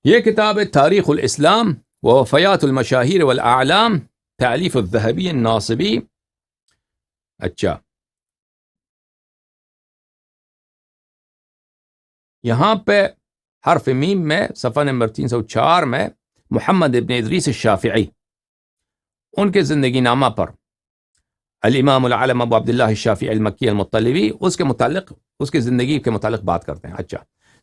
یہ کتاب ہے تاریخ الاسلام ووفیات المشاہیر والاعلام، تالیف الذہبی الناصبی۔ اچھا، یہاں پہ حرف میم میں صفحہ نمبر 304 میں محمد ابن ادریس الشافعی، ان کے زندگی نامہ پر الامام العالم ابو عبداللہ الشافعی المکی المطلبی اس کے متعلق، اس کی زندگی کے متعلق بات کرتے ہیں۔ اچھا،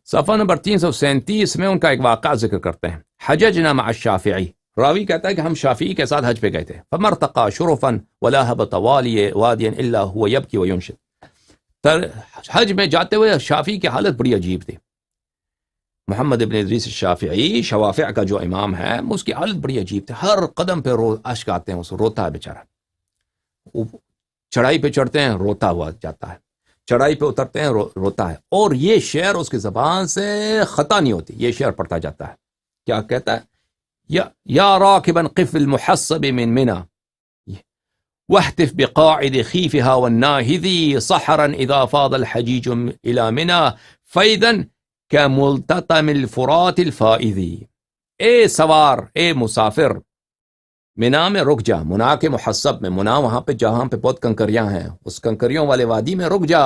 صفحہ نمبر 337 میں ان کا ایک واقعہ ذکر کرتے ہیں۔ حججنا مع الشافعی، راوی کہتا ہے کہ ہم شافعی کے ساتھ حج پہ گئے تھے۔ فمرتقى شرفا ولا هبط واديا الا هو يبكي وينشد۔ حج میں جاتے ہوئے شافعی کی حالت بڑی عجیب تھی۔ محمد ابن ادریس الشافعی شوافع کا جو امام ہے، اس کی حالت بڑی عجیب تھی، ہر قدم پہ اشک آتے ہیں، اسے روتا ہے بیچارہ، چڑھائی پہ چڑھتے ہیں روتا ہوا جاتا ہے، چڑھائی پہ اترتے ہیں روتا ہے، اور یہ شعر اس کی زبان سے خطا نہیں ہوتی، یہ شعر پڑھتا جاتا ہے۔ کیا کہتا ہے؟ یا راکبا قف المحصب من منى واحتف بقاعد خیفها والناهذی صحرا اذا فاض الحجیج الى منى فیدا كملتطم الفرات الفائذی۔ اے سوار، اے مسافر، منا میں رک جا، منا کے محصب میں، منا وہاں پہ جہاں پہ بہت کنکریاں ہیں، اس کنکریوں والے وادی میں رک جا،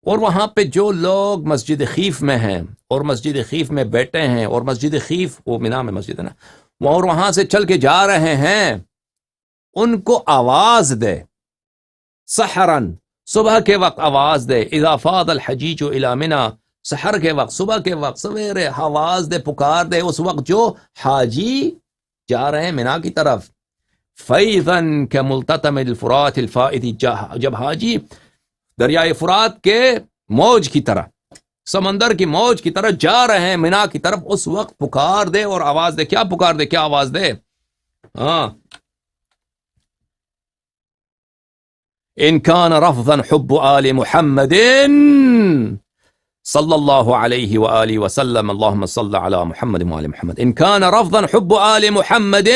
اور وہاں پہ جو لوگ مسجد خیف میں ہیں اور مسجد خیف میں بیٹھے ہیں، اور مسجد خیف وہ منا میں مسجد ہے نا، اور وہاں سے چل کے جا رہے ہیں، ان کو آواز دے، سحرن، صبح کے وقت آواز دے، اذا فاض الحجیج الی منی، سحر کے وقت، صبح کے وقت، سویرے آواز دے، پکار دے اس وقت جو حاجی جا رہے ہیں منا کی طرف۔ فیضاً کملتطم الفرات الفائذ، جب حاجی دریائے فرات کے موج کی طرح، سمندر کی موج کی طرح جا رہے ہیں منا کی طرف، اس وقت پکار دے اور آواز دے۔ کیا پکار دے، کیا آواز دے؟ ہاں، ان کان رفضا حب آل محمد صلی اللہ علیہ وآلہ وسلم، اللہم صل علی محمد وآل محمد، ان کان رفضا حب آل محمد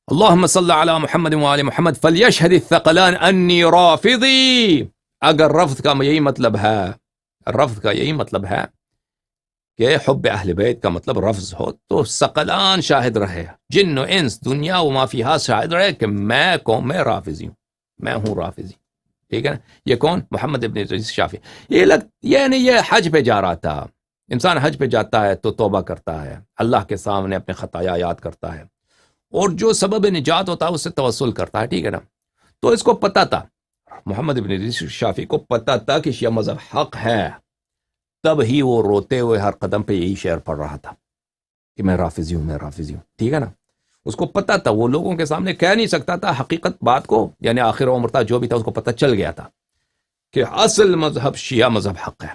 اللہم صل علی محمد وآل محمد فلیشہد الثقلان انی رافضی۔ اگر رفض کا یہی مطلب ہے، رفض کا یہی مطلب ہے کہ حب اہل بیت کا مطلب رفض ہو، تو ثقلان شاہد رہے، جن و انس، دنیا و ما فیہا شاہد رہے کہ میں قوم میں رافضی ہوں، میں ہوں رافضی۔ ٹھیک ہے نا؟ یہ کون؟ محمد ابن ادریس شافعی۔ یہ حج پہ جا رہا تھا۔ انسان حج پہ جاتا ہے تو توبہ کرتا ہے، اللہ کے سامنے اپنے خطایا یاد کرتا ہے، اور جو سبب نجات ہوتا ہے اس سے توسل کرتا ہے۔ ٹھیک ہے نا؟ تو اس کو پتا تھا، محمد ابن ادریس شافعی کو پتا تھا کہ شیعہ مذہب حق ہے، تب ہی وہ روتے ہوئے ہر قدم پہ یہی شعر پڑھ رہا تھا کہ میں رافضی ہوں، میں رافضی ہوں۔ ٹھیک ہے نا؟ اس کو پتا تھا، وہ لوگوں کے سامنے کہہ نہیں سکتا تھا حقیقت بات کو، یعنی آخر عمر تھا جو بھی تھا، اس کو پتا چل گیا تھا کہ اصل مذہب شیعہ مذہب حق ہے۔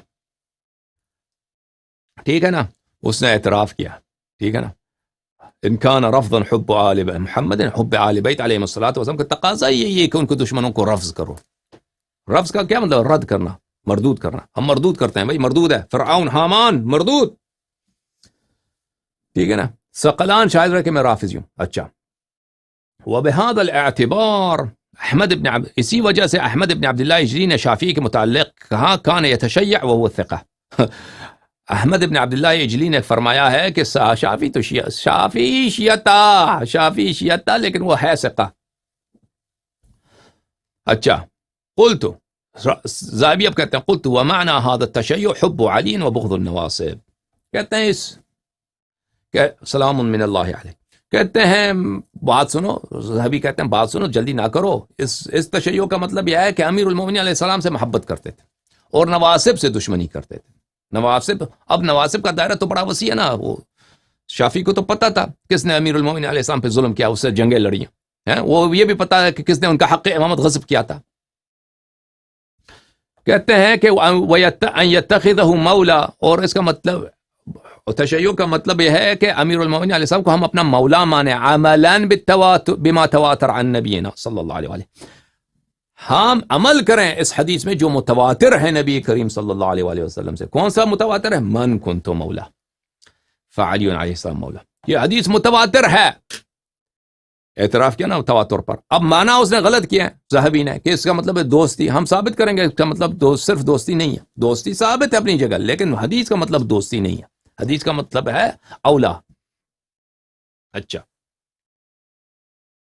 ٹھیک ہے نا؟ اس نے اعتراف کیا۔ ٹھیک ہے نا؟ ان کان رفضا حب آل محمد، حب آل بیت علیہ الصلوۃ والسلام کا تقاضا یہی ہے کہ ان کے دشمنوں کو رفض کرو۔ رفض کا کیا مطلب؟ رد کرنا، مردود کرنا۔ ہم مردود کرتے ہیں بھائی، مردود ہے، فرعون، حامان، مردود۔ ٹھیک ہے نا؟ ثقلان شاہد رہے کہ میں رافضی ہوں۔ اچھا، وبهذا الاعتبار احمد ابن اسی وجہ سے احمد ابن عبداللہ اجلی نے شافعی کے متعلق کہا کان یتشیع وهو ثقہ۔ احمد ابن عبداللہ اجلی نے فرمایا ہے کہ شافعی تو شافعی شیعہ تھا لیکن وہ ہے ثقہ۔ اچھا، قلت، زابی اب کہتے ہیں قلت ومعنى هذا التشيع حب علی وبغض النواصب۔ کہتے ہیں اس کہ سلام من اللہ علیہ، کہتے ہیں بات سنو، زہبی کہتے ہیں بات سنو، جلدی نہ کرو۔ اس تشیع کا مطلب یہ ہے کہ امیر المومنین علیہ السلام سے محبت کرتے تھے اور نواسب سے دشمنی کرتے تھے۔ نواسب، اب نواسب کا دائرہ تو بڑا وسیع ہے نا، وہ شافعی کو تو پتا تھا کس نے امیر المومنین علیہ السلام پہ ظلم کیا، اس سے جنگیں لڑی ہیں، وہ یہ بھی پتا ہے کہ کس نے ان کا حق امامت غصب کیا تھا۔ کہتے ہیں کہ ان یتخذہ مولا، اور اس کا مطلب تشیع کا مطلب یہ ہے کہ امیر المومنین علیہ السلام کو ہم اپنا مولا مانے، عملاً بما تواتر عن نبینا صلی اللہ علیہ وآلہ، ہم عمل کریں اس حدیث میں جو متواتر ہے نبی کریم صلی اللہ علیہ وآلہ وسلم سے۔ کون سا متواتر ہے؟ من کنت مولا فعلی علیہ السلام مولا، یہ حدیث متواتر ہے۔ اعتراف کیا نا تواتر پر. اب مانا اس نے غلط کیا ہے ذہبی نے کہ اس کا مطلب ہے دوستی. ہم ثابت کریں گے اس کا مطلب صرف دوستی نہیں ہے. دوستی ثابت ہے اپنی جگہ، لیکن حدیث کا مطلب دوستی نہیں ہے. حدیث کا مطلب ہے اولا. اچھا